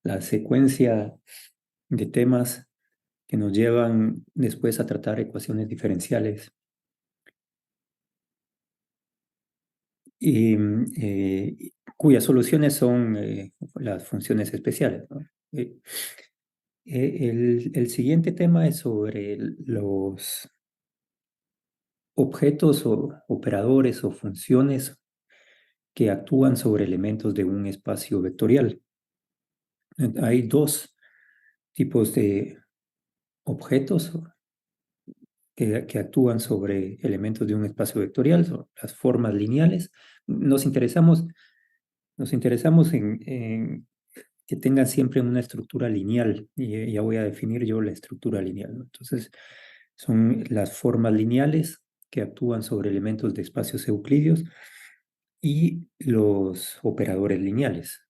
la secuencia de temas que nos llevan después a tratar ecuaciones diferenciales y cuyas soluciones son las funciones especiales, ¿no? El siguiente tema es sobre los objetos o operadores o funciones que actúan sobre elementos de un espacio vectorial. Hay dos tipos de objetos que actúan sobre elementos de un espacio vectorial, son las formas lineales. Nos interesamos, nos interesamos en que tengan siempre una estructura lineal, y ya voy a definir yo la estructura lineal, ¿no? Entonces, son las formas lineales que actúan sobre elementos de espacios euclidios y los operadores lineales.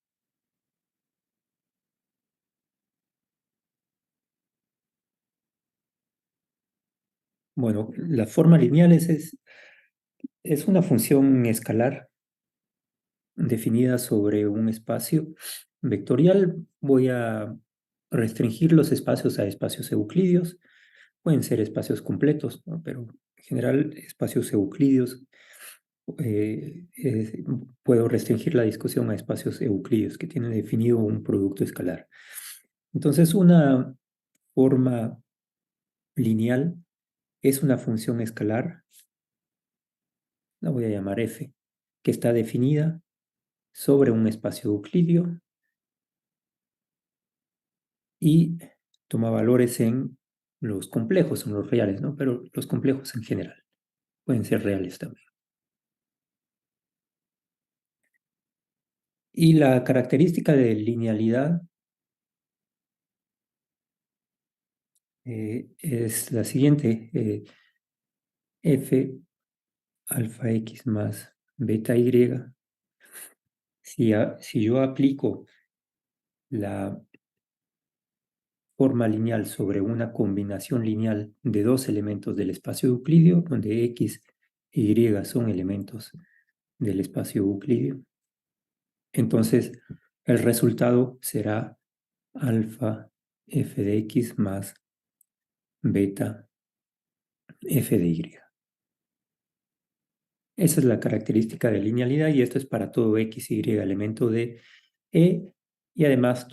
Bueno, las formas lineales es una función escalar definida sobre un espacio vectorial. Voy a restringir los espacios a espacios euclidios. Pueden ser espacios completos, ¿no? Pero en general espacios euclidios. Puedo restringir la discusión a espacios euclidios que tienen definido un producto escalar. Entonces, una forma lineal es una función escalar, la voy a llamar f, que está definida sobre un espacio euclidio y toma valores en los complejos, en los reales, ¿no? Pero los complejos en general pueden ser reales también. Y la característica de linealidad es la siguiente. F alfa x más beta y. Si yo aplico la forma lineal sobre una combinación lineal de dos elementos del espacio euclidio, donde x e y son elementos del espacio euclidio, entonces el resultado será alfa f de x más beta f de y. Esa es la característica de linealidad y esto es para todo x y elemento de E y además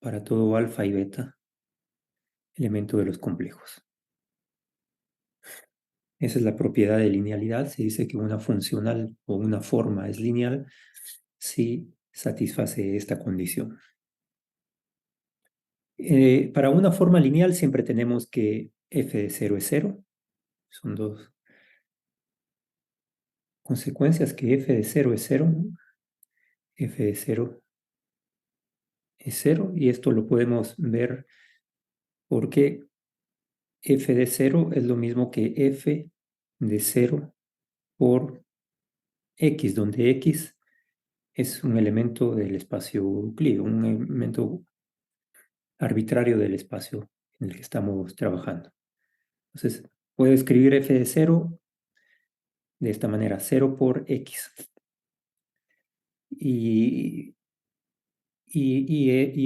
para todo alfa y beta elemento de los complejos. Esa es la propiedad de linealidad. Se dice que una funcional o una forma es lineal si satisface esta condición. Para una forma lineal siempre tenemos que f de 0 es 0. Son dos consecuencias, que f de 0 es 0, ¿no? F de 0 es 0 y esto lo podemos ver porque f de 0 es lo mismo que f de 0 por x, donde x es un elemento del espacio euclidio, un elemento arbitrario del espacio en el que estamos trabajando. Entonces, puedo escribir f de 0 de esta manera, 0 por x. Y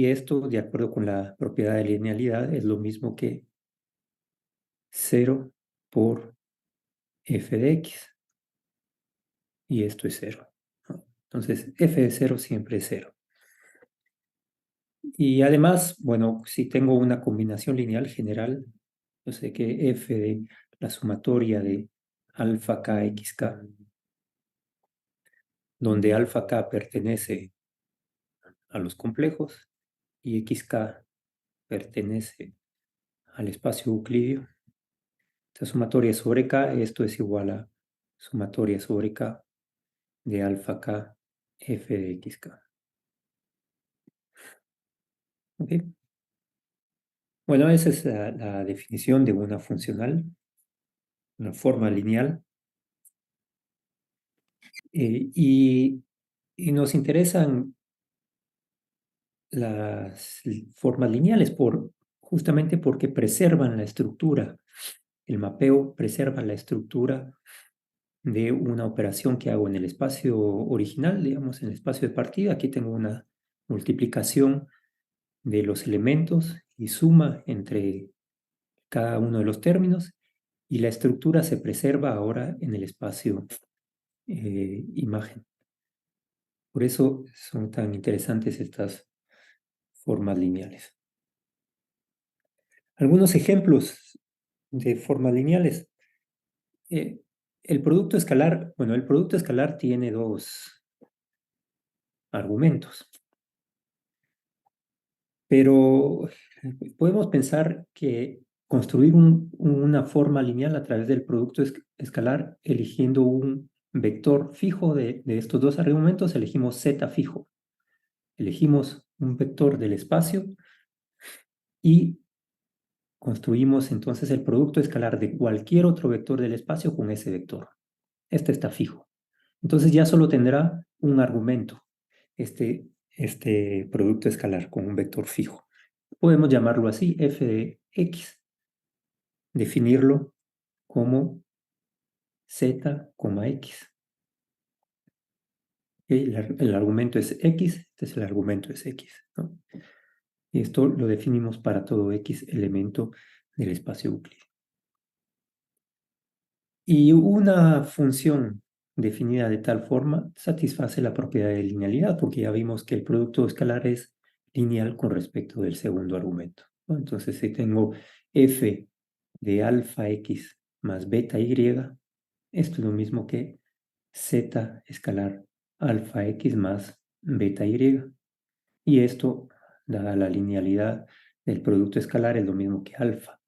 esto, de acuerdo con la propiedad de linealidad, es lo mismo que 0 por f de x. Y esto es 0, ¿no? Entonces, f de 0 siempre es 0. Y además, bueno, si tengo una combinación lineal general, yo sé que f de la sumatoria de alfa k x k, donde alfa k pertenece a los complejos y xk pertenece al espacio euclidio. Esta sumatoria sobre k, esto es igual a sumatoria sobre k de alfa k f de xk. ¿Ok? Bueno, esa es la definición de una funcional, una forma lineal. Y nos interesan las formas lineales justamente porque preservan la estructura. El mapeo preserva la estructura de una operación que hago en el espacio original, digamos, en el espacio de partida. Aquí tengo una multiplicación de los elementos y suma entre cada uno de los términos, y la estructura se preserva ahora en el espacio imagen. Por eso son tan interesantes estas formas lineales. Algunos ejemplos de formas lineales. El producto escalar, bueno, el producto escalar tiene dos argumentos, pero podemos pensar que construir una forma lineal a través del producto escalar eligiendo un vector fijo de estos dos argumentos, elegimos z fijo. Elegimos un vector del espacio y construimos entonces el producto escalar de cualquier otro vector del espacio con ese vector. Este está fijo. Entonces ya solo tendrá un argumento, este producto escalar con un vector fijo. Podemos llamarlo así, f de x, definirlo como z, x. El argumento es x, el argumento es x, ¿no? Y esto lo definimos para todo x elemento del espacio euclidio. Y una función definida de tal forma satisface la propiedad de linealidad, porque ya vimos que el producto escalar es lineal con respecto del segundo argumento, ¿no? Entonces, si tengo f de alfa x más beta y, esto es lo mismo que z escalar alfa x más beta y. Y esto, dada la linealidad del producto escalar, es lo mismo que alfa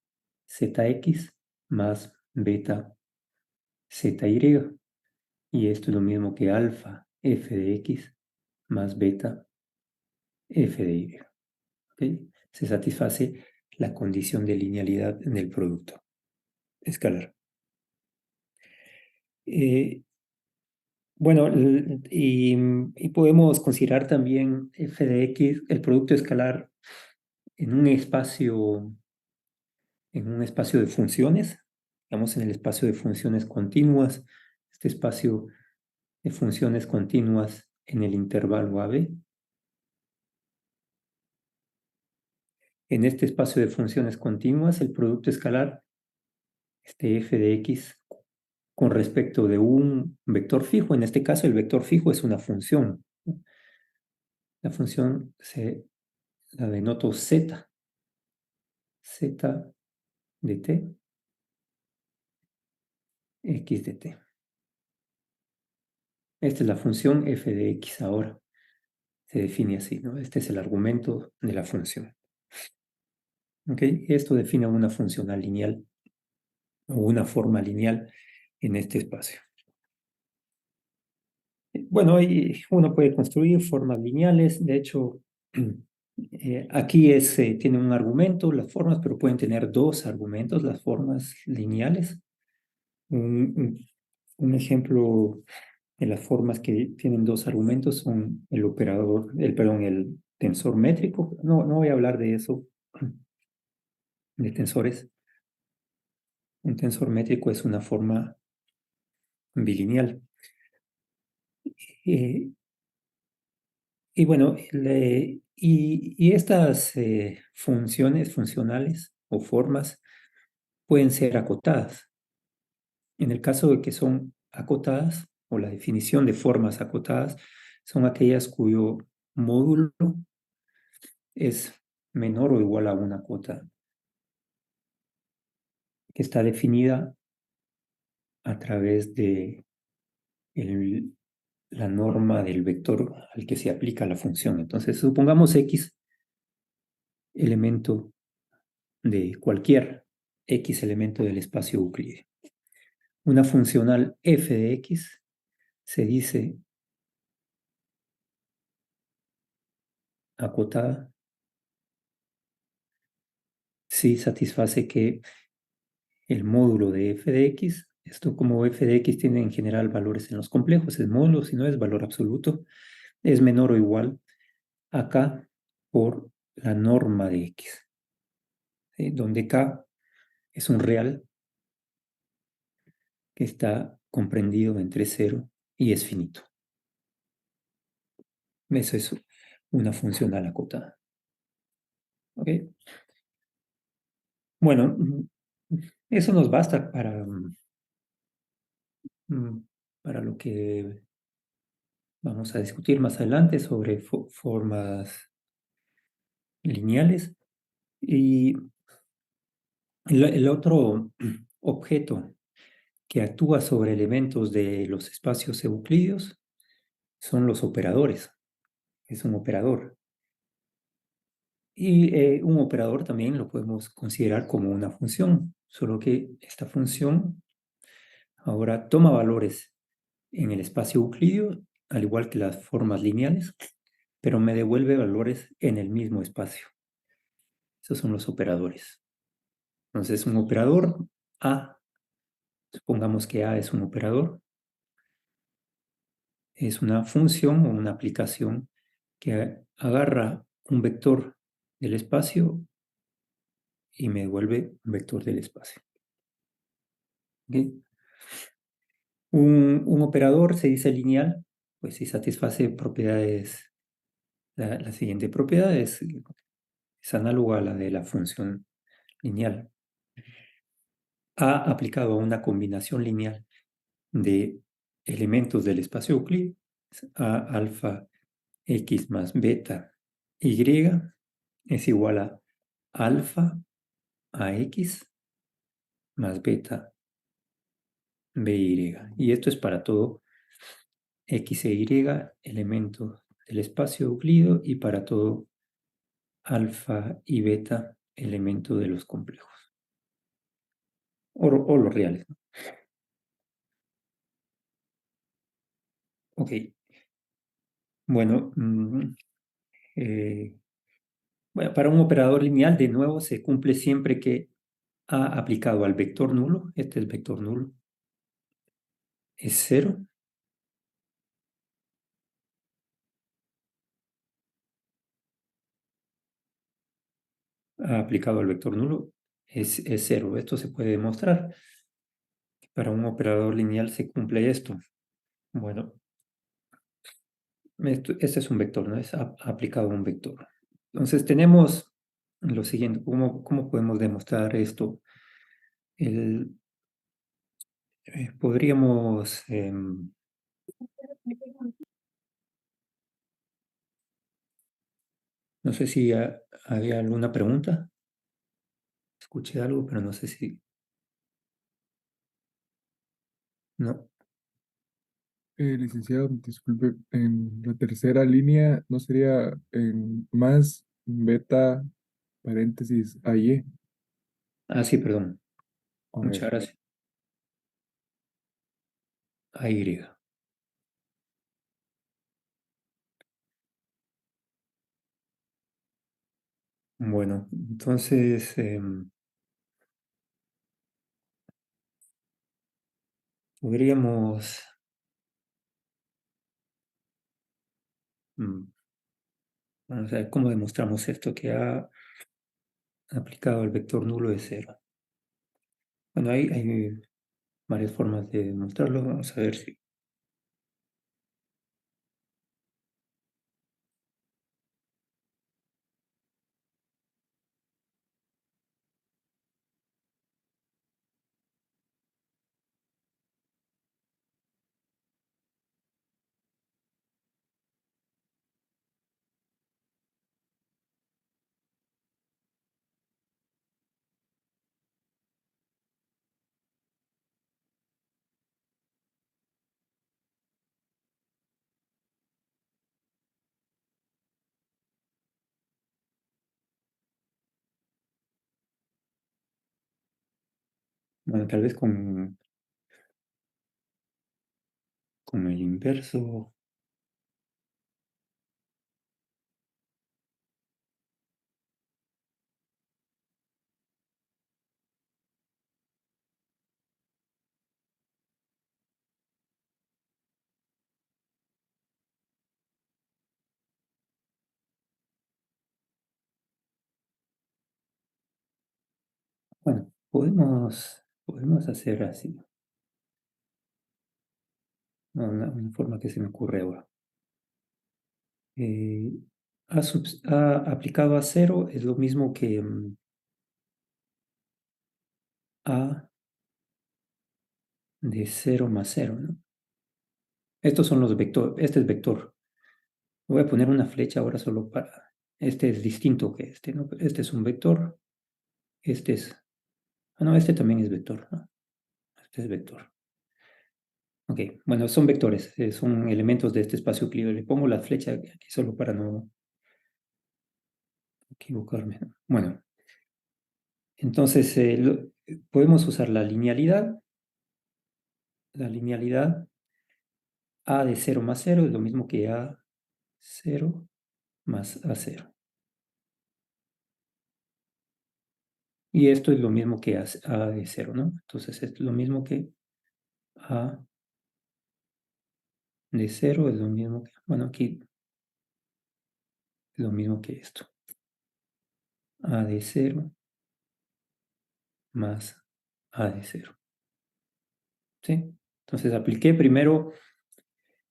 zx más beta ZY. Y esto es lo mismo que alfa f de x más beta f de y. ¿Okay? Se satisface la condición de linealidad en el producto escalar. Bueno, y podemos considerar también f de x, el producto escalar, en un espacio de funciones, digamos en el espacio de funciones continuas, este espacio de funciones continuas en el intervalo AB. En este espacio de funciones continuas, el producto escalar, este f de x, con respecto de un vector fijo, en este caso el vector fijo es una función. La función la denoto z de t, x de t. Esta es la función f de x ahora. Se define así, ¿no? Este es el argumento de la función. ¿Ok? Esto define una funcional lineal o una forma lineal en este espacio. Bueno, uno puede construir formas lineales. De hecho, aquí tiene un argumento, las formas, pero pueden tener dos argumentos, las formas lineales. Un ejemplo de las formas que tienen dos argumentos son el tensor métrico. No voy a hablar de eso, de tensores. Un tensor métrico es una forma bilineal. Eh, y bueno, estas funciones funcionales o formas pueden ser acotadas. En el caso de que son acotadas, o la definición de formas acotadas, son aquellas cuyo módulo es menor o igual a una cota que está definida a través de la norma del vector al que se aplica la función. Entonces, supongamos x elemento de cualquier x elemento del espacio euclídeo. Una funcional f de x se dice acotada si satisface que el módulo de f de x, esto como f de x tiene en general valores en los complejos, es módulo, si no es valor absoluto, es menor o igual a k por la norma de x, ¿sí? Donde k es un real que está comprendido entre 0 y es finito. Eso es una funcional acotada. ¿Ok? Bueno, eso nos basta mm, para lo que vamos a discutir más adelante sobre formas lineales. Y el otro objeto que actúa sobre elementos de los espacios euclídeos son los operadores. Es un operador. Y un operador también lo podemos considerar como una función, solo que esta función ahora toma valores en el espacio euclídeo, al igual que las formas lineales, pero me devuelve valores en el mismo espacio. Esos son los operadores. Entonces, un operador A, supongamos que A es un operador, es una función o una aplicación que agarra un vector del espacio y me devuelve un vector del espacio. ¿Ok? Un operador se dice lineal, pues si satisface propiedades, la siguiente propiedad es análoga a la de la función lineal. A aplicado a una combinación lineal de elementos del espacio euclídeo, A alfa x más beta y es igual a alfa a x más beta by. Y esto es para todo x e y elementos del espacio euclídeo y para todo alfa y beta elementos de los complejos o los reales, ¿no? Ok, bueno, eh, bueno, para un operador lineal, de nuevo, se cumple siempre que A aplicado al vector nulo, este es el vector nulo, es 0. A aplicado al vector nulo es 0. Esto se puede demostrar. Para un operador lineal se cumple esto. Bueno, este es un vector, ¿no? Es aplicado a un vector. Entonces tenemos lo siguiente, ¿cómo podemos demostrar esto? Podríamos, no sé si había alguna pregunta. Escuché algo, pero no sé si... No. Licenciado, disculpe, en la tercera línea no sería en más beta paréntesis AY. Ah, sí, perdón. A ver, Muchas gracias. AY. Bueno, entonces podríamos... mm, vamos a ver cómo demostramos esto que ha aplicado el vector nulo de 0. Bueno, hay varias formas de demostrarlo. Vamos a ver si... Bueno, tal vez con el inverso. Bueno, podemos hacer así. Una forma que se me ocurre ahora. A aplicado a 0 es lo mismo que A de 0 más 0, ¿no? Estos son los vectores. Este es vector. Voy a poner una flecha ahora solo para... Este es distinto que este, ¿no? Este es un vector. Este es... Ah, no, este también es vector, ¿no? Este es vector. Ok, bueno, son vectores, son elementos de este espacio Euclideano. Le pongo la flecha aquí solo para no equivocarme, ¿no? Bueno, entonces podemos usar la linealidad. La linealidad A de 0 más 0 es lo mismo que A 0 más A 0. Y esto es lo mismo que A de 0, ¿no? Entonces es lo mismo que A de 0 es lo mismo que... Bueno, aquí es lo mismo que esto. A de 0 más A de 0. ¿Sí? Entonces apliqué primero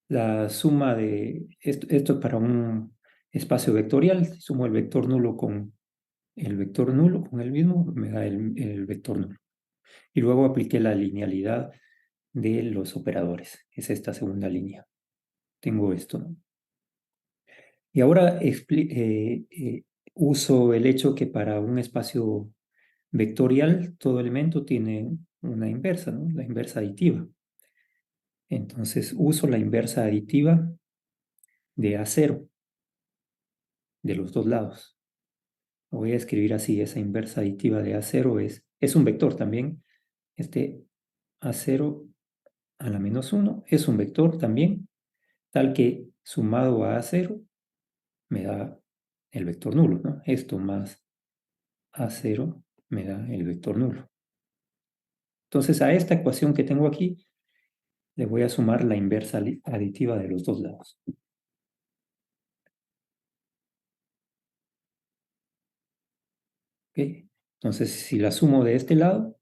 la suma de... Esto es para un espacio vectorial. Sumo el vector nulo con el vector nulo, con el mismo, me da el vector nulo. Y luego apliqué la linealidad de los operadores. Es esta segunda línea. Tengo esto, ¿no? Y ahora uso el hecho que para un espacio vectorial todo elemento tiene una inversa, ¿no? La inversa aditiva. Entonces uso la inversa aditiva de A0 de los dos lados. Lo voy a escribir así, esa inversa aditiva de A0 es un vector también. Este A0 a la menos 1 es un vector también, tal que sumado a A0 me da el vector nulo, ¿no? Esto más A0 me da el vector nulo. Entonces a esta ecuación que tengo aquí le voy a sumar la inversa aditiva de los dos lados. ¿Ok? Entonces si la sumo de este lado,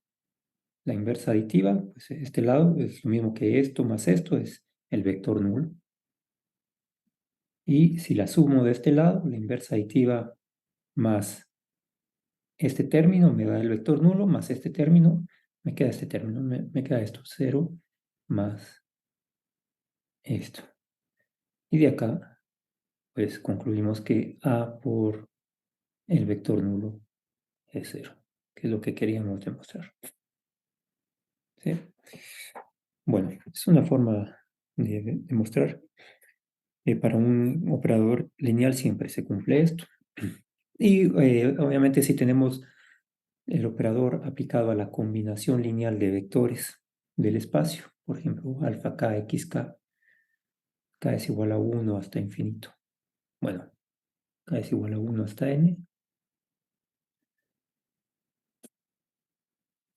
la inversa aditiva, pues este lado es lo mismo que esto más esto, es el vector nulo. Y si la sumo de este lado, la inversa aditiva más este término me da el vector nulo, más este término, me queda este término, me queda esto, 0 más esto. Y de acá, pues concluimos que A por el vector nulo es 0, que es lo que queríamos demostrar. ¿Sí? Bueno, es una forma de demostrar. Para un operador lineal siempre se cumple esto. Y obviamente si tenemos el operador aplicado a la combinación lineal de vectores del espacio, por ejemplo, alfa k, x k es igual a 1 hasta infinito. Bueno, k es igual a 1 hasta n.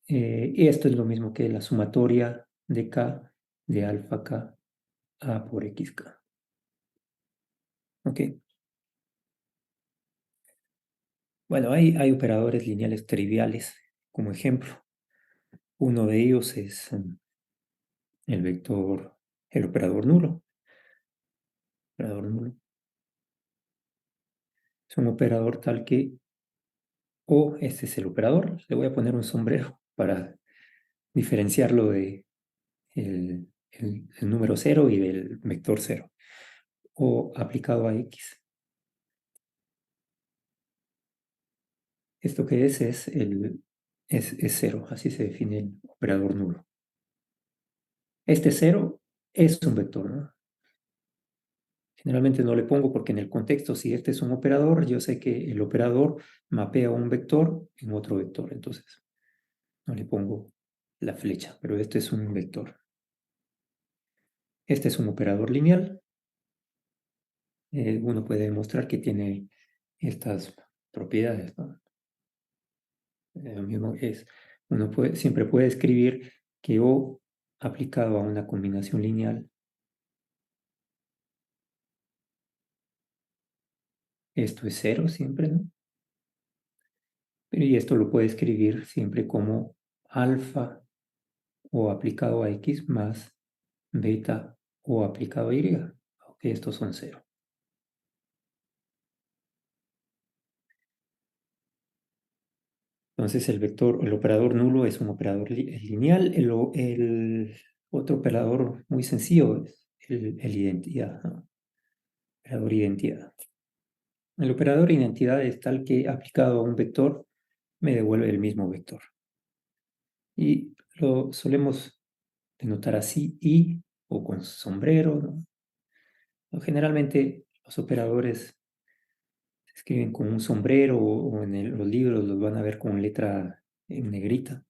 Y esto es lo mismo que la sumatoria de k de alfa k a por xk. ¿Ok? Bueno, hay operadores lineales triviales como ejemplo. Uno de ellos es el operador nulo. Operador nulo. Es un operador tal que, o este es el operador, le voy a poner un sombrero para diferenciarlo de el número 0 y del vector 0, o aplicado a x. Esto que es 0, así se define el operador nulo. Este 0 es un vector, ¿no? Generalmente no le pongo porque en el contexto, si este es un operador, yo sé que el operador mapea un vector en otro vector, entonces no le pongo la flecha, pero este es un vector. Este es un operador lineal. Uno puede demostrar que tiene estas propiedades, ¿no? Lo mismo es, siempre puede escribir que O aplicado a una combinación lineal, esto es 0 siempre, ¿no? Y esto lo puede escribir siempre como alfa O aplicado a X más beta O aplicado a Y, aunque estos son 0. Entonces el operador nulo es un operador lineal. El otro operador muy sencillo es el identidad, ¿no? Operador identidad. El operador identidad es tal que aplicado a un vector me devuelve el mismo vector. Y lo solemos denotar así, y o con sombrero, ¿no? Generalmente los operadores se escriben con un sombrero o en los libros los van a ver con letra en negrita.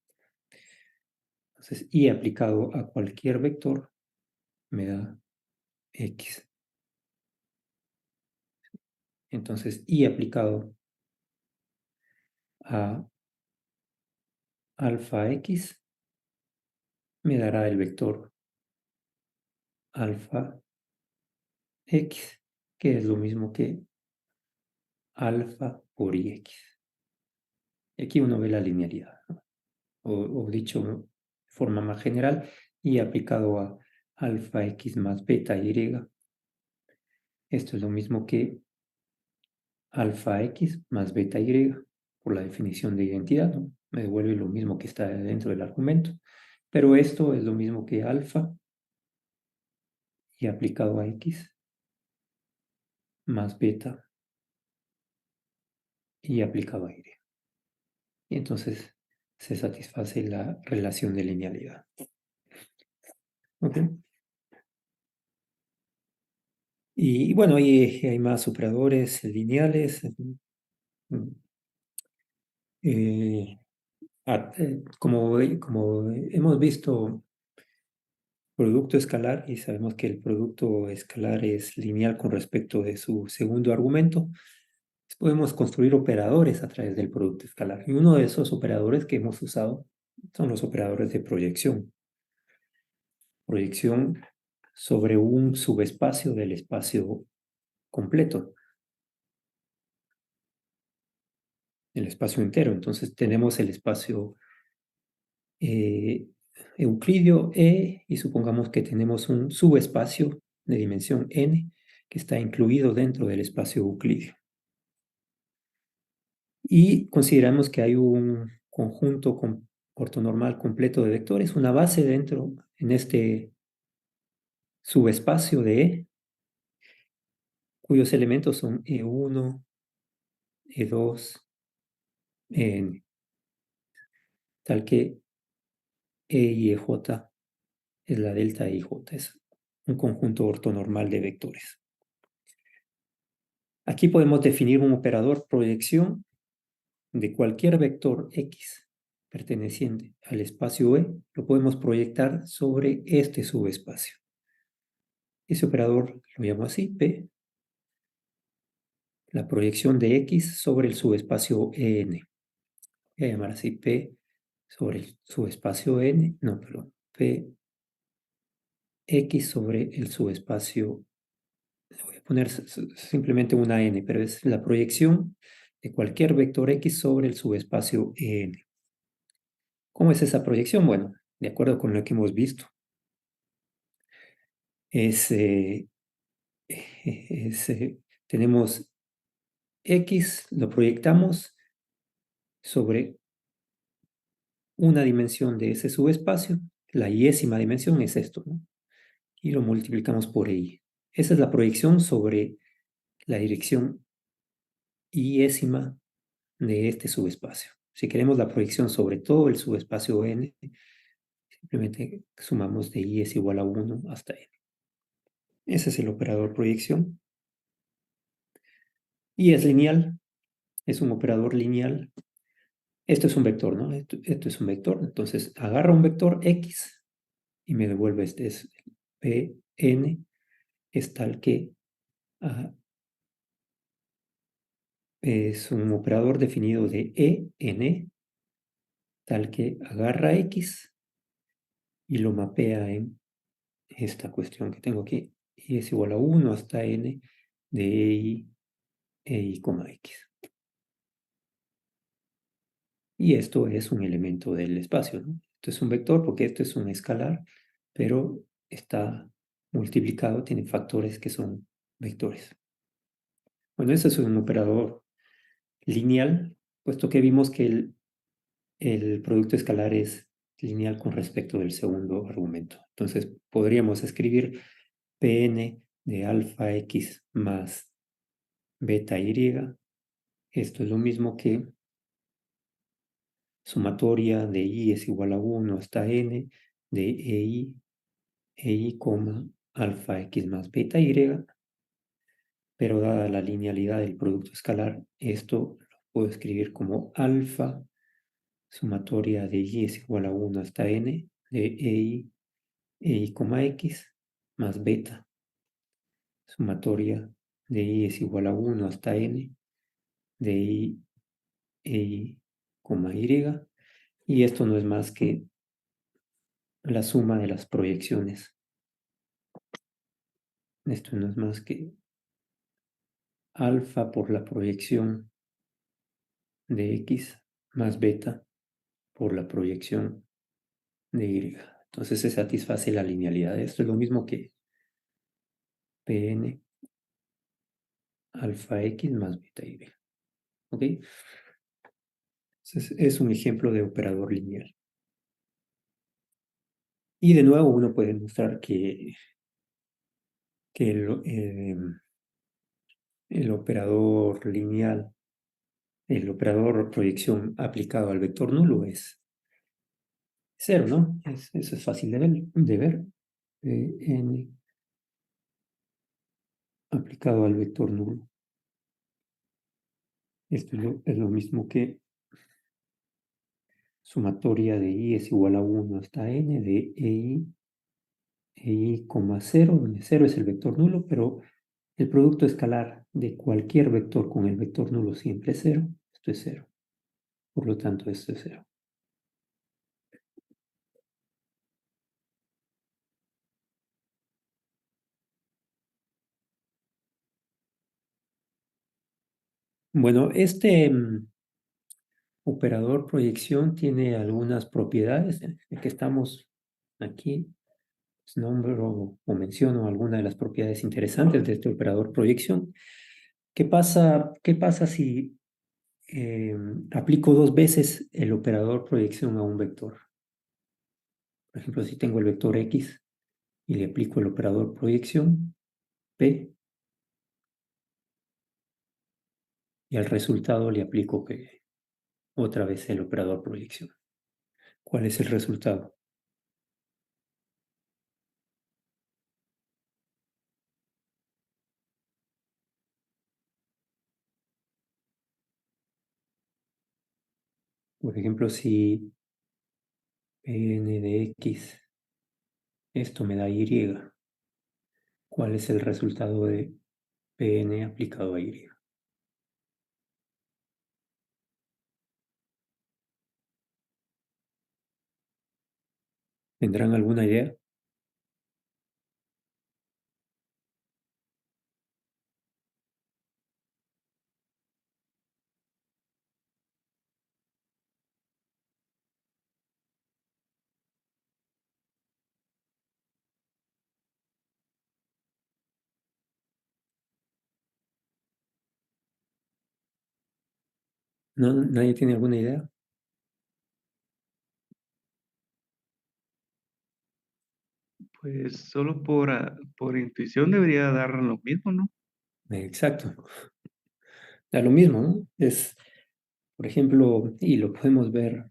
Entonces, y aplicado a cualquier vector me da x. Entonces, y aplicado a alfa x me dará el vector alfa x, que es lo mismo que alfa por ix. Y aquí uno ve la linealidad, ¿no? O dicho de forma más general, y aplicado a alfa x más beta y. Esto es lo mismo que alfa x más beta y, por la definición de identidad, ¿no? Me devuelve lo mismo que está dentro del argumento. Pero esto es lo mismo que alfa y aplicado a x más beta y aplicado a y. Y entonces se satisface la relación de linealidad. ¿Ok? Y bueno, hay más operadores lineales. Eh, como hemos visto, producto escalar, y sabemos que el producto escalar es lineal con respecto de su segundo argumento, podemos construir operadores a través del producto escalar. Y uno de esos operadores que hemos usado son los operadores de proyección. Proyección sobre un subespacio del espacio completo, el espacio entero. Entonces tenemos el espacio euclidio y supongamos que tenemos un subespacio de dimensión n que está incluido dentro del espacio euclidio. Y consideramos que hay un conjunto ortonormal completo de vectores, una base dentro en este subespacio de cuyos elementos son E1, E2, En, tal que E y EJ es la delta EJ, es un conjunto ortonormal de vectores. Aquí podemos definir un operador proyección de cualquier vector X perteneciente al espacio E, lo podemos proyectar sobre este subespacio. Ese operador lo llamo así, P, la proyección de X sobre el subespacio EN. Voy a llamar así P sobre el subespacio N, no, perdón, P X sobre el subespacio, voy a poner simplemente una N, pero es la proyección de cualquier vector X sobre el subespacio EN. ¿Cómo es esa proyección? Bueno, de acuerdo con lo que hemos visto, es, tenemos X, lo proyectamos sobre una dimensión de ese subespacio, la yésima dimensión es esto, ¿no? Y lo multiplicamos por y. Esa es la proyección sobre la dirección yésima de este subespacio. Si queremos la proyección sobre todo el subespacio n, simplemente sumamos de y es igual a 1 hasta n. Ese es el operador proyección. Y es lineal, es un operador lineal. Esto es un vector, ¿no? Esto es un vector. Entonces, agarra un vector x y me devuelve este. Es Pn es tal que es un operador definido de en, tal que agarra x y lo mapea en esta cuestión que tengo aquí. Y es igual a 1 hasta n de ei, x. Y esto es un elemento del espacio, ¿no? Esto es un vector porque esto es un escalar, pero está multiplicado, tiene factores que son vectores. Bueno, ese es un operador lineal, puesto que vimos que el producto escalar es lineal con respecto del segundo argumento. Entonces podríamos escribir Pn de alfa x más beta y. Esto es lo mismo que sumatoria de i es igual a 1 hasta n de ei, alfa x más beta y, pero dada la linealidad del producto escalar, esto lo puedo escribir como alfa sumatoria de y es igual a 1 hasta n de ei, x más beta sumatoria de y es igual a 1 hasta n de ei, y. Y esto no es más que la suma de las proyecciones. Esto no es más que alfa por la proyección de x más beta por la proyección de y. Entonces se satisface la linealidad. Esto es lo mismo que Pn alfa x más beta y. ¿Ok? Entonces es un ejemplo de operador lineal. Y de nuevo uno puede mostrar que el operador lineal, el operador proyección aplicado al vector nulo es cero, ¿no? Eso es fácil de ver. N aplicado al vector nulo. Esto es lo mismo que sumatoria de i es igual a 1 hasta n de ei, 0, donde 0 es el vector nulo, pero el producto escalar de cualquier vector con el vector nulo siempre es 0. Esto es 0. Por lo tanto, esto es 0. Bueno, este operador proyección tiene algunas propiedades. Ya que estamos aquí, pues nombro o menciono algunas de las propiedades interesantes de este operador proyección. ¿Qué pasa si aplico dos veces el operador proyección a un vector? Por ejemplo, si tengo el vector x y le aplico el operador proyección, p, y al resultado le aplico p, otra vez el operador proyección. ¿Cuál es el resultado? Por ejemplo, si Pn de x, esto me da y, ¿cuál es el resultado de Pn aplicado a y? ¿Tendrán alguna idea? ¿No? ¿Nadie tiene alguna idea? Pues solo por intuición debería dar lo mismo, ¿no? Exacto. Da lo mismo, ¿no? Por ejemplo, y lo podemos ver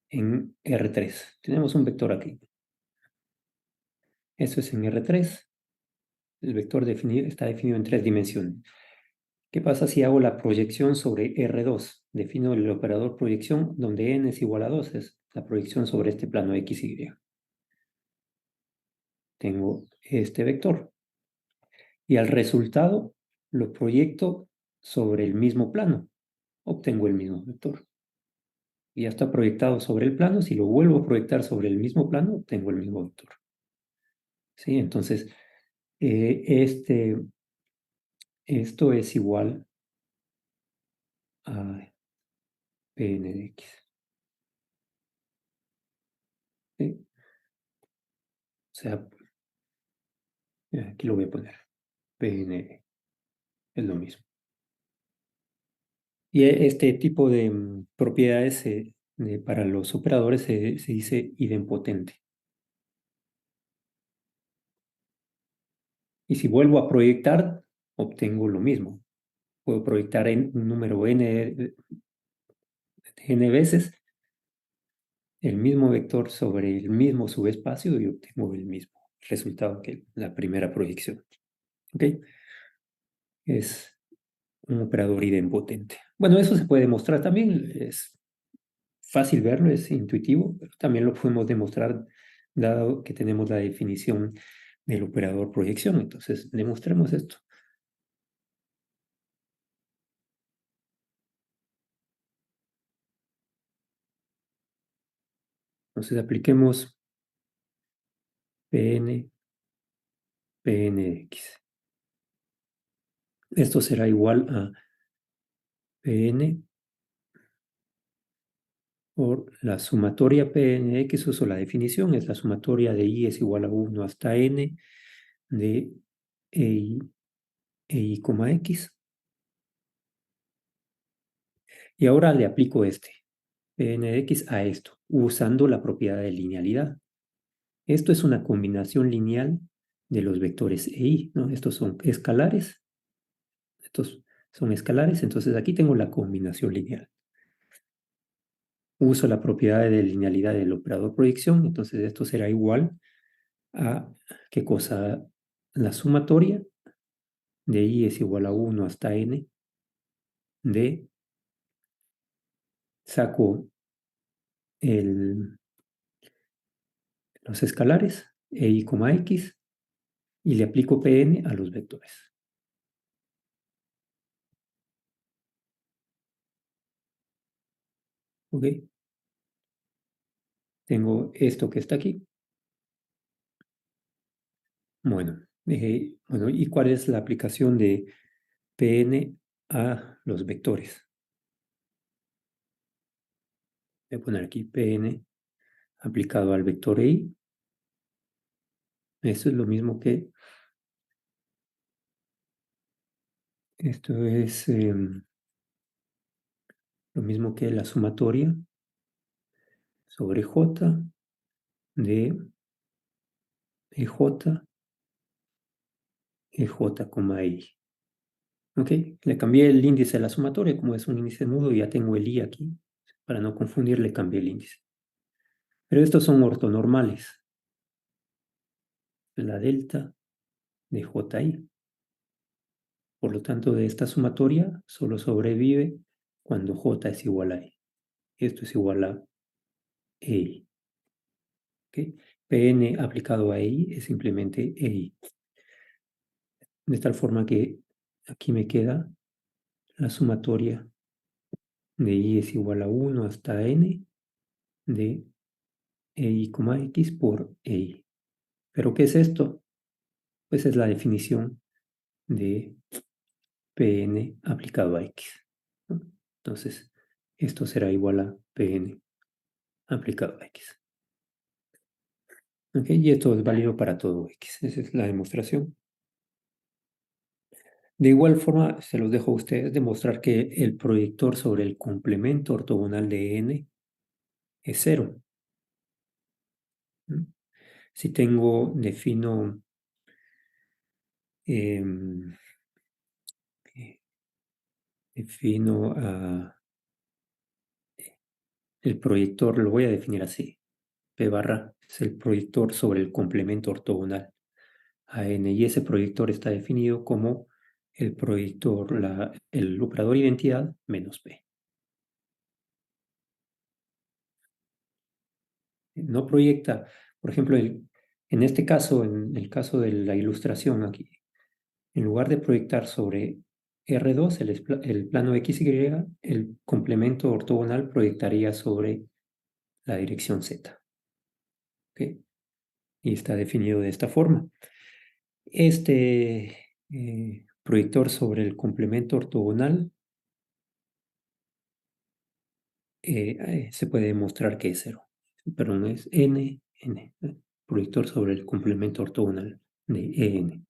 en R3. Tenemos un vector aquí. Eso es en R3. El vector está definido en 3 dimensiones. ¿Qué pasa si hago la proyección sobre R2? Defino el operador proyección donde n es igual a 2. Es la proyección sobre este plano x, y. Tengo este vector. Y al resultado lo proyecto sobre el mismo plano. Obtengo el mismo vector. Y ya está proyectado sobre el plano. Si lo vuelvo a proyectar sobre el mismo plano, obtengo el mismo vector. ¿Sí? Entonces, esto es igual a Pn de x. ¿Sí? O sea, aquí lo voy a poner. Pn es lo mismo. Y este tipo de propiedades para los operadores se dice idempotente. Y si vuelvo a proyectar, obtengo lo mismo. Puedo proyectar en un número n veces el mismo vector sobre el mismo subespacio y obtengo el mismo resultado que la primera proyección. ¿Ok? Es un operador idempotente. Bueno, eso se puede demostrar también. Es fácil verlo, es intuitivo, pero también lo podemos demostrar dado que tenemos la definición del operador proyección. Entonces, demostremos esto. Entonces, apliquemos Pn, Pnx. Esto será igual a Pn por la sumatoria Pnx, uso la definición, es la sumatoria de i es igual a 1 hasta n de ei, x. Y ahora le aplico este, Pnx a esto, usando la propiedad de linealidad. Esto es una combinación lineal de los vectores EI, ¿no? Estos son escalares, entonces aquí tengo la combinación lineal. Uso la propiedad de linealidad del operador proyección, entonces esto será igual a, ¿qué cosa? La sumatoria de I es igual a 1 hasta n de, saco los escalares, EI, x, y le aplico Pn a los vectores. ¿Ok? Tengo esto que está aquí. Bueno, ¿y cuál es la aplicación de Pn a los vectores? Voy a poner aquí Pn aplicado al vector i. Eso es lo mismo que, esto es lo mismo que la sumatoria sobre j de ej, i. ¿Ok? Le cambié el índice a la sumatoria, como es un índice mudo, ya tengo el i aquí. Para no confundir, le cambié el índice. Pero estos son ortonormales. La delta de ji. Por lo tanto, de esta sumatoria solo sobrevive cuando j es igual a i. Esto es igual a ei. ¿Okay? Pn aplicado a ei es simplemente ei. De tal forma que aquí me queda la sumatoria de i es igual a 1 hasta n de ei, x por ei. ¿Pero qué es esto? Pues es la definición de Pn aplicado a x, ¿no? Entonces, esto será igual a Pn aplicado a x. ¿Ok? Y esto es válido para todo x. Esa es la demostración. De igual forma, se los dejo a ustedes demostrar que el proyector sobre el complemento ortogonal de n es 0. ¿Mm? Si defino em, el proyector, lo voy a definir así. P barra es el proyector sobre el complemento ortogonal a n, y ese proyector está definido como el proyector, el operador identidad menos p. No proyecta, por ejemplo, en este caso, en el caso de la ilustración aquí, en lugar de proyectar sobre R2, el plano XY, el complemento ortogonal proyectaría sobre la dirección Z. ¿Ok? Y está definido de esta forma. Este proyector sobre el complemento ortogonal se puede demostrar que es 0. Perdón, es n, proyector sobre el complemento ortogonal de en.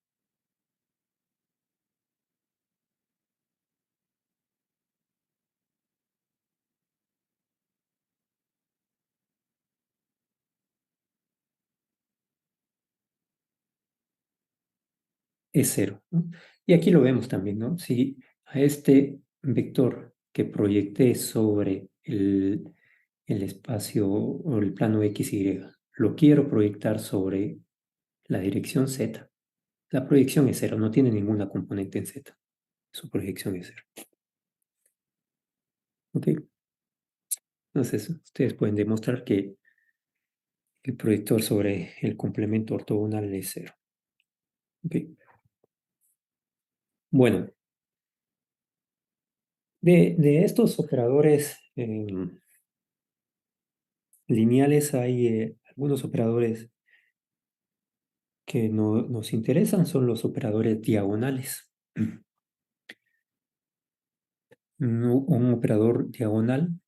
es cero, ¿no? Y aquí lo vemos también, ¿no? Si a este vector que proyecté sobre el espacio o el plano X, Y, lo quiero proyectar sobre la dirección Z, la proyección es cero, no tiene ninguna componente en Z. Su proyección es cero. ¿Ok? Entonces, ustedes pueden demostrar que el proyector sobre el complemento ortogonal es cero. ¿Ok? Bueno, de estos operadores lineales hay algunos operadores que nos interesan, son los operadores diagonales. Un operador diagonal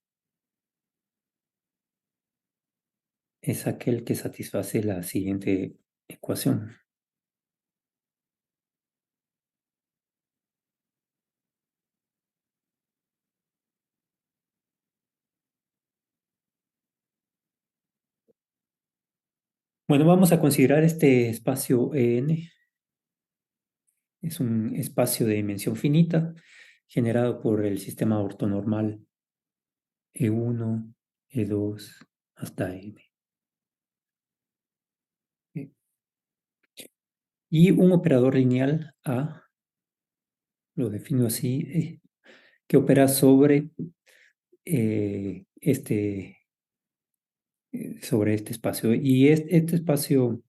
es aquel que satisface la siguiente ecuación. Bueno, vamos a considerar este espacio En. Es un espacio de dimensión finita generado por el sistema ortonormal E1, E2 hasta N. Y un operador lineal A, lo defino así, que opera sobre sobre este espacio. Y este espacio,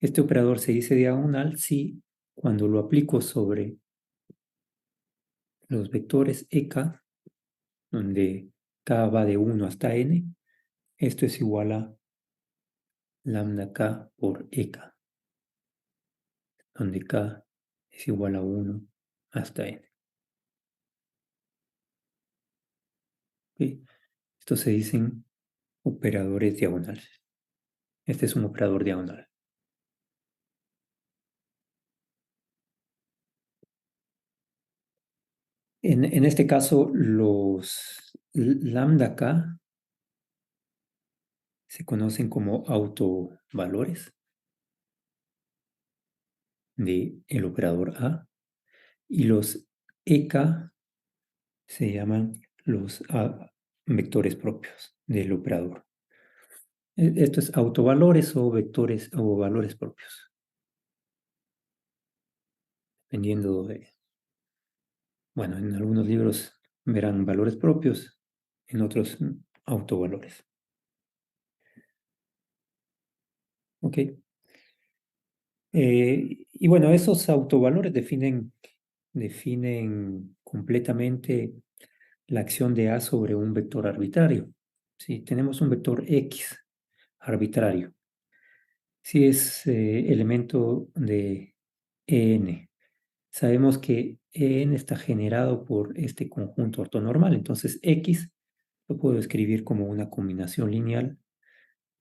este operador se dice diagonal si cuando lo aplico sobre los vectores EK, donde K va de 1 hasta N, esto es igual a lambda K por EK, donde K es igual a 1 hasta N. ¿Okay? Estos se dicen operadores diagonales. Este es un operador diagonal. En este caso, los lambda K se conocen como autovalores del operador A y los EK se llaman los vectores propios del operador. Esto es autovalores o vectores o valores propios, dependiendo de, bueno, en algunos libros verán valores propios, en otros autovalores. ¿Ok? Y bueno, esos autovalores definen completamente la acción de A sobre un vector arbitrario. Si tenemos un vector X arbitrario, si es elemento de En, sabemos que En está generado por este conjunto ortonormal, entonces X lo puedo escribir como una combinación lineal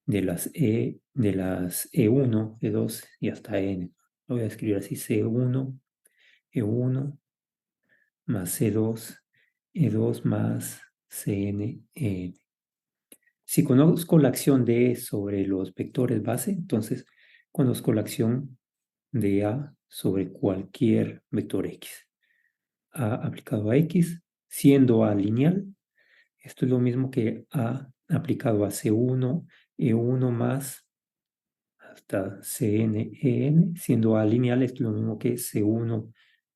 de las E1, E2 y hasta N. Lo voy a escribir así: C1, E1 más C2, E2 más Cn, En. Si conozco la acción de E sobre los vectores base, entonces conozco la acción de A sobre cualquier vector X. A aplicado a X, siendo A lineal, esto es lo mismo que A aplicado a C1, E1 más hasta CNEN, siendo A lineal, es lo mismo que C1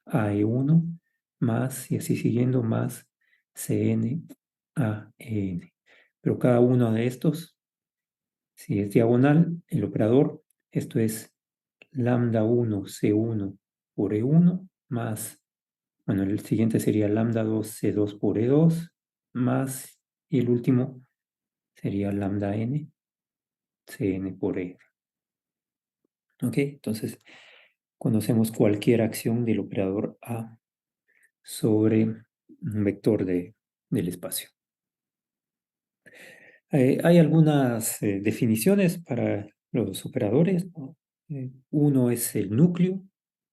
a E1 más, y así siguiendo, más CN a EN. Pero cada uno de estos, si es diagonal, el operador, esto es lambda 1 C1 por E1 más, bueno, el siguiente sería lambda 2 C2 por E2 más, y el último sería lambda N CN por E. ¿Ok? Entonces, conocemos cualquier acción del operador A sobre un vector del espacio. Hay algunas definiciones para los operadores, ¿no? Uno es el núcleo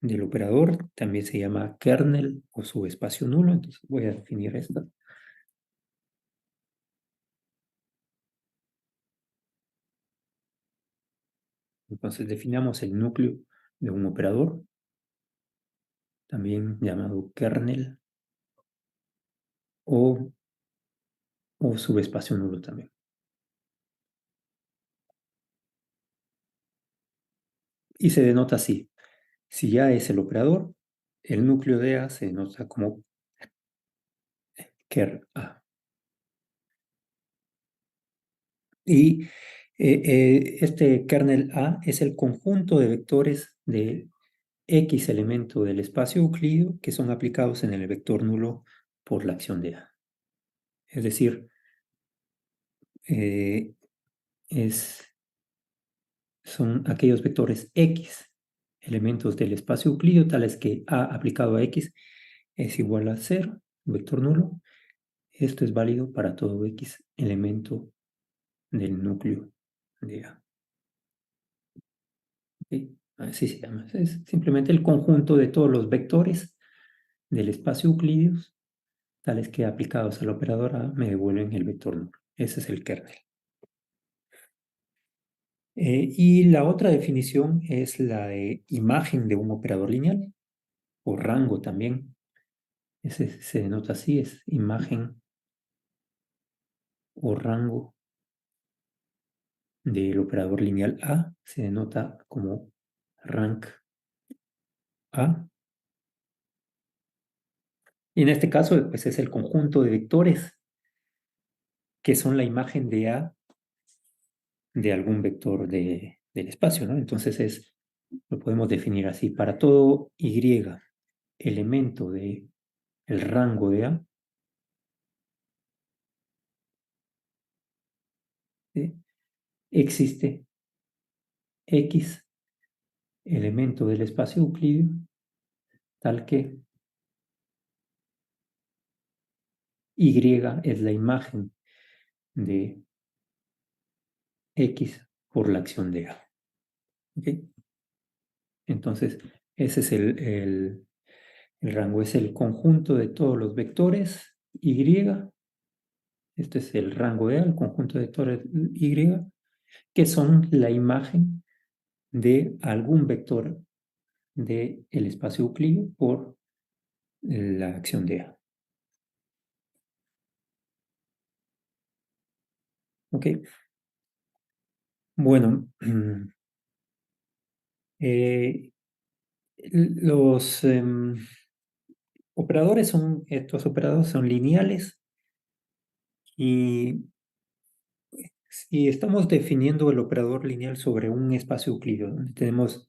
del operador, también se llama kernel o subespacio nulo, entonces voy a definir esta. Entonces definamos el núcleo de un operador. también llamado kernel, o subespacio nulo también. Y se denota así. Si A es el operador, el núcleo de A se denota como ker A. Y este kernel A es el conjunto de vectores de X elemento del espacio euclídeo que son aplicados en el vector nulo por la acción de A. Es decir, son aquellos vectores X, elementos del espacio euclídeo, tales que A aplicado a X es igual a 0, vector nulo. Esto es válido para todo X elemento del núcleo de A. ¿Okay? Así se llama. Es simplemente el conjunto de todos los vectores del espacio euclídeo, tales que aplicados al operador A me devuelven el vector nulo. Ese es el kernel. Y la otra definición es la de imagen de un operador lineal, o rango también. Ese se denota así, es imagen o rango del operador lineal A, se denota como rank A. Y en este caso, pues es el conjunto de vectores que son la imagen de A de algún vector del espacio, ¿no? Entonces lo podemos definir así. Para todo Y elemento del rango de A, ¿sí? Existe X elemento del espacio euclídeo tal que Y es la imagen de X por la acción de A. ¿Okay? Entonces, ese es el rango, es el conjunto de todos los vectores Y. Este es el rango de A, el conjunto de vectores Y, que son la imagen de algún vector del espacio euclídeo por la acción de A. ¿Ok? Bueno, los estos operadores son lineales y si estamos definiendo el operador lineal sobre un espacio euclídeo, donde tenemos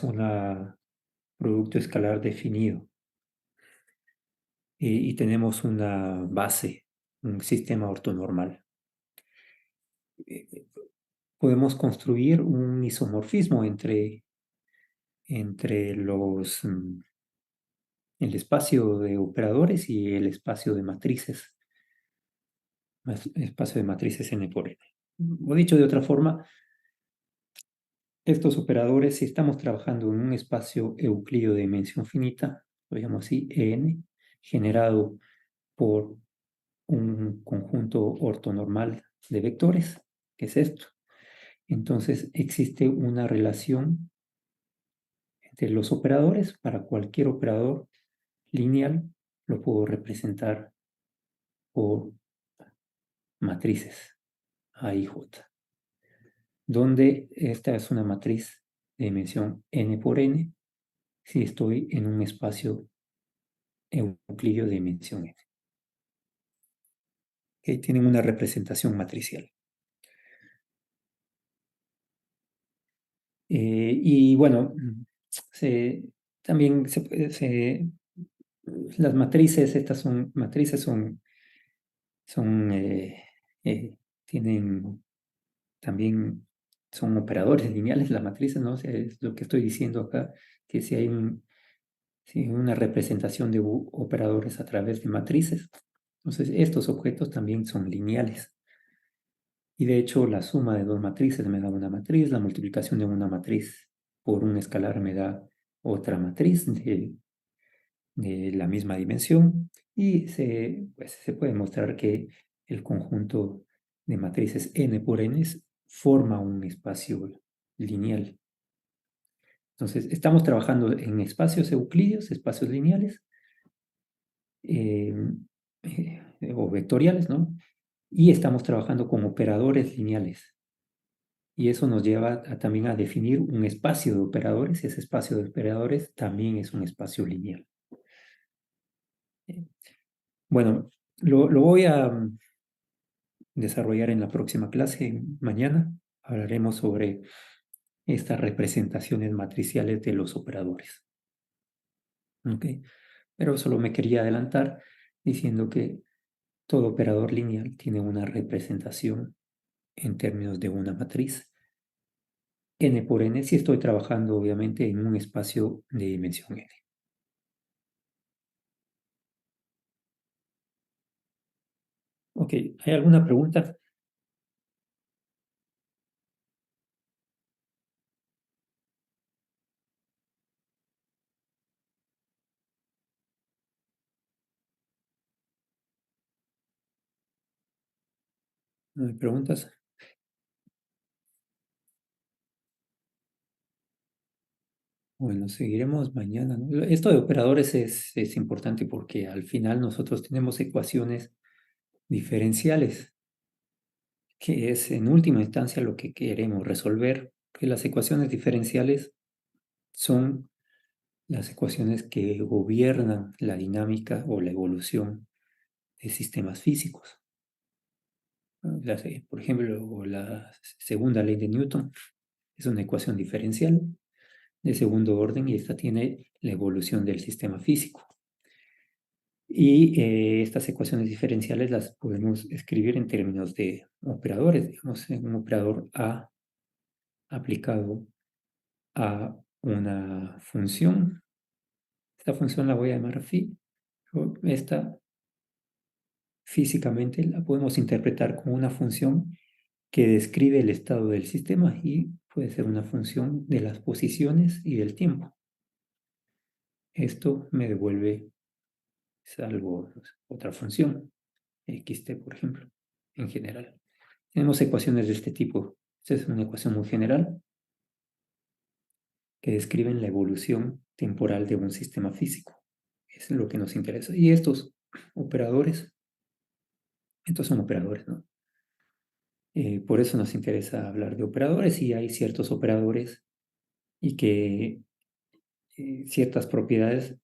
un producto escalar definido y tenemos una base, un sistema ortonormal. Podemos construir un isomorfismo entre el espacio de operadores y el espacio de matrices n por n. O dicho de otra forma, estos operadores, si estamos trabajando en un espacio euclídeo de dimensión finita, lo llamo así, En, generado por un conjunto ortonormal de vectores, que es esto. Entonces existe una relación entre los operadores. Para cualquier operador lineal lo puedo representar por matrices A y J, donde esta es una matriz de dimensión n por n si estoy en un espacio euclídeo de dimensión n. Que tienen una representación matricial. Y bueno, también las matrices, estas matrices tienen también, son operadores lineales las matrices, ¿no? O sea, es lo que estoy diciendo acá, que si hay una representación de operadores a través de matrices, entonces estos objetos también son lineales. Y de hecho, la suma de dos matrices me da una matriz, la multiplicación de una matriz por un escalar me da otra matriz de la misma dimensión, y pues, se puede mostrar que el conjunto de matrices n por n forma un espacio lineal. Entonces, estamos trabajando en espacios euclidios, espacios lineales, o vectoriales, ¿no? Y estamos trabajando con operadores lineales. Y eso nos lleva también a definir un espacio de operadores. Ese espacio de operadores también es un espacio lineal. Bueno, lo voy a desarrollar en la próxima clase. Mañana hablaremos sobre estas representaciones matriciales de los operadores. ¿Ok? Pero solo me quería adelantar diciendo que todo operador lineal tiene una representación en términos de una matriz n por n si estoy trabajando obviamente en un espacio de dimensión n. Ok, ¿hay alguna pregunta? ¿No hay preguntas? Bueno, seguiremos mañana, ¿no? Esto de operadores es importante porque al final nosotros tenemos ecuaciones diferenciales, que es en última instancia lo que queremos resolver, que las ecuaciones diferenciales son las ecuaciones que gobiernan la dinámica o la evolución de sistemas físicos. Por ejemplo, la segunda ley de Newton es una ecuación diferencial de segundo orden y esta tiene la evolución del sistema físico. Y estas ecuaciones diferenciales las podemos escribir en términos de operadores, digamos, un operador A aplicado a una función. Esta función la voy a llamar phi. Esta físicamente la podemos interpretar como una función que describe el estado del sistema y puede ser una función de las posiciones y del tiempo. Esto me devuelve algo, otra función, xt, por ejemplo, en general. Tenemos ecuaciones de este tipo. Esta es una ecuación muy general que describen la evolución temporal de un sistema físico. Es lo que nos interesa. Y estos operadores, estos son operadores, ¿no? Por eso nos interesa hablar de operadores y hay ciertos operadores y que ciertas propiedades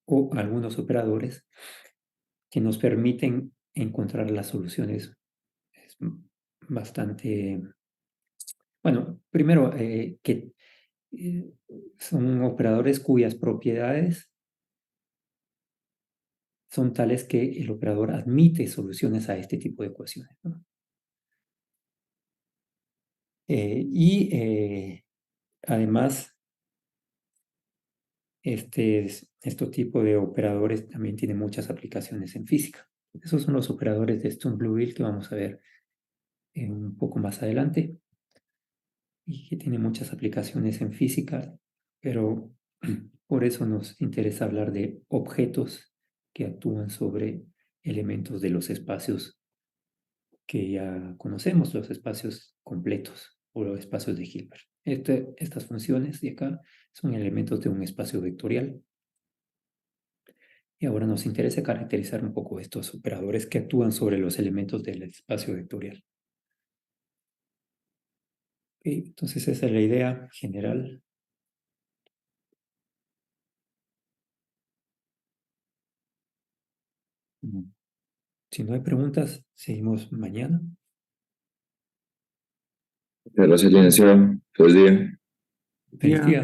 o algunos operadores que nos permiten encontrar las soluciones. Es bastante, bueno, primero que son operadores cuyas propiedades son tales que el operador admite soluciones a este tipo de ecuaciones, ¿no? Además, este tipo de operadores también tiene muchas aplicaciones en física. Esos son los operadores de Sturm-Liouville que vamos a ver un poco más adelante y que tiene muchas aplicaciones en física, pero por eso nos interesa hablar de objetos que actúan sobre elementos de los espacios que ya conocemos, los espacios completos o los espacios de Hilbert. Estas funciones de acá son elementos de un espacio vectorial. Y ahora nos interesa caracterizar un poco estos operadores que actúan sobre los elementos del espacio vectorial. Entonces esa es la idea general. Si no hay preguntas, seguimos mañana. Gracias, licenciado. Feliz día. Feliz día.